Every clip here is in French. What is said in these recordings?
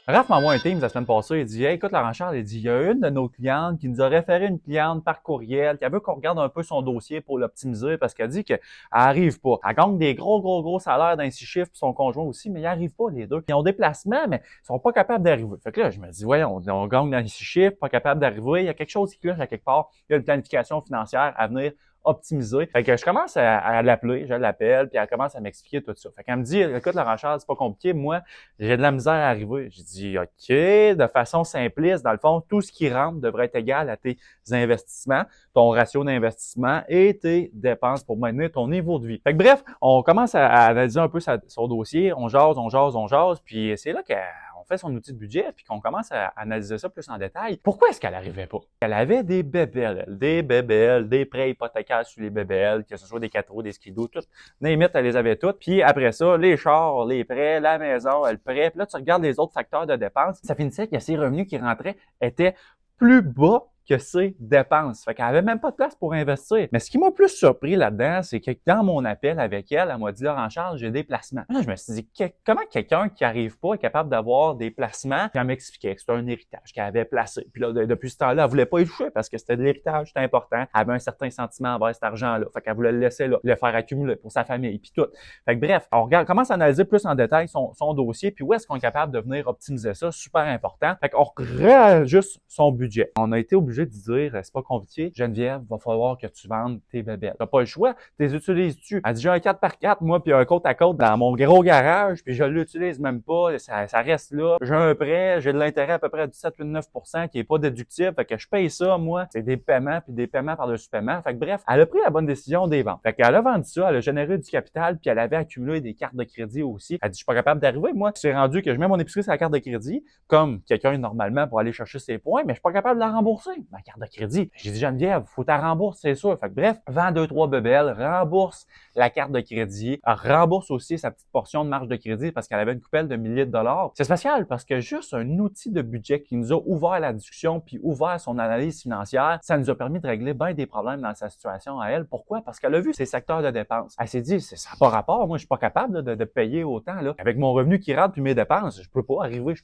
Raph m'envoie un Teams la semaine passée, il dit Hey, écoute, Laurent Charles, il dit, il y a une de nos clientes qui nous a référé une cliente par courriel, qui veut qu'on regarde un peu son dossier pour l'optimiser parce qu'elle dit qu'elle arrive pas. Elle gagne des gros salaires d'un 6 chiffres, puis son conjoint aussi, mais ils arrivent pas les deux. Ils ont des placements, mais ils sont pas capables d'arriver. Fait que là, je me dis, voyons, on gagne dans les 6 chiffres, pas capable d'arriver, il y a quelque chose qui cloche à quelque part, il y a une planification financière à venir optimiser. Fait que je commence à l'appeler, je l'appelle, puis elle commence à m'expliquer tout ça. Fait qu'elle me dit, écoute, Laurent Charles, c'est pas compliqué, moi, j'ai de la misère à arriver. J'ai dit, OK, de façon simpliste, dans le fond, tout ce qui rentre devrait être égal à tes investissements, ton ratio d'investissement et tes dépenses pour maintenir ton niveau de vie. Fait que bref, on commence à analyser un peu son dossier, on jase, puis c'est là qu'on fait son outil de budget, puis qu'on commence à analyser ça plus en détail. Pourquoi est-ce qu'elle n'arrivait pas? Elle avait des bébelles, des prêts hypothécaires sur les bébelles, que ce soit des 4 roues, des skidoo, tout. Limite, elle les avait toutes. Puis après ça, les chars, les prêts, la maison, le prêt. Puis là, tu regardes les autres facteurs de dépenses. Ça finissait que ses revenus qui rentraient étaient plus bas que ses dépenses. Fait qu'elle avait même pas de place pour investir. Mais ce qui m'a plus surpris là-dedans, c'est que dans mon appel avec elle, elle m'a dit, Laurent Charles, j'ai des placements. Là, je me suis dit, comment quelqu'un qui arrive pas est capable d'avoir des placements? Puis elle m'expliquait que c'était un héritage qu'elle avait placé. Puis là, depuis ce temps-là, elle voulait pas y toucher parce que c'était de l'héritage, c'était important. Elle avait un certain sentiment envers cet argent-là. Fait qu'elle voulait le laisser là, le faire accumuler pour sa famille, puis tout. Fait que bref, on commence à analyser plus en détail son dossier, puis où est-ce qu'on est capable de venir optimiser ça, super important. Fait qu'on réajuste son budget. On a été obligé de dire, c'est pas compliqué, Geneviève, va falloir que tu vendes tes bébelles. T'as pas le choix, tu les utilises-tu? Elle dit, j'ai un 4x4, moi, puis un côte à côte dans mon gros garage, puis je l'utilise même pas, ça reste là. J'ai un prêt, j'ai de l'intérêt à peu près à 17,9% qui est pas déductible, fait que je paye ça, moi. C'est des paiements, puis des paiements par-dessus paiement. Fait que bref, elle a pris la bonne décision des ventes. Fait qu'elle a vendu ça, elle a généré du capital, puis elle avait accumulé des cartes de crédit aussi. Elle dit, je suis pas capable d'arriver, moi. C'est rendu que je mets mon épicerie sur la carte de crédit, comme quelqu'un normalement pour aller chercher ses points, mais je suis pas capable de la rembourser, ma carte de crédit. J'ai dit, Geneviève, faut que tu la rembourses, c'est sûr. Fait que bref, vends 2-3 bebelles, rembourse la carte de crédit, rembourse aussi sa petite portion de marge de crédit parce qu'elle avait une coupelle de milliers de dollars. C'est spécial parce que juste un outil de budget qui nous a ouvert la discussion puis ouvert son analyse financière, ça nous a permis de régler bien des problèmes dans sa situation à elle. Pourquoi? Parce qu'elle a vu ses secteurs de dépenses. Elle s'est dit, ça n'a pas rapport, moi je suis pas capable de payer autant là. Avec mon revenu qui rentre puis mes dépenses, je peux pas arriver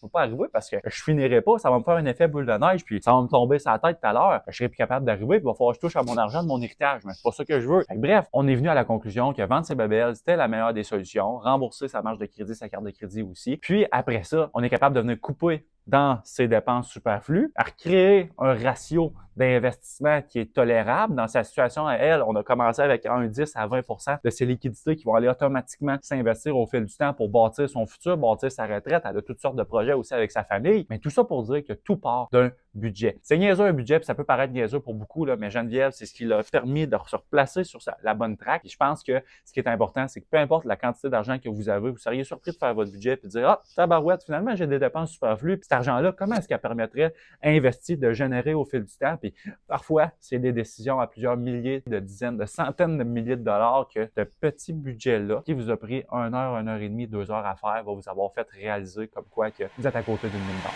parce que je finirai pas, ça va me faire un effet boule de neige puis ça va me tomber sur la tête tout à l'heure. Je serai plus capable d'arriver, puis il va falloir que je touche à mon argent de mon héritage, mais c'est pas ça que je veux. Fait que bref, on est venu à la conclusion que vendre ses bébelles, c'était la meilleure des solutions, rembourser sa marge de crédit, sa carte de crédit aussi. Puis après ça, on est capable de venir couper dans ses dépenses superflues, à recréer un ratio d'investissement qui est tolérable. Dans sa situation à elle, on a commencé avec un 10 à 20% de ses liquidités qui vont aller automatiquement s'investir au fil du temps pour bâtir son futur, bâtir sa retraite. Elle a toutes sortes de projets aussi avec sa famille. Mais tout ça pour dire que tout part d'un budget. C'est niaiseux un budget, puis ça peut paraître niaiseux pour beaucoup, là, mais Geneviève, c'est ce qui l'a permis de se replacer sur la bonne track. Et je pense que ce qui est important, c'est que peu importe la quantité d'argent que vous avez, vous seriez surpris de faire votre budget et de dire, ah, tabarouette, finalement, j'ai des dépenses superflues, puis cet argent-là, comment est-ce qu'elle permettrait investi de générer au fil du temps? Puis parfois, c'est des décisions à plusieurs milliers, de dizaines, de centaines de milliers de dollars que ce petit budget-là, qui vous a pris 1 heure et demie, 2 heures à faire, va vous avoir fait réaliser comme quoi que vous êtes à côté d'une mine d'or.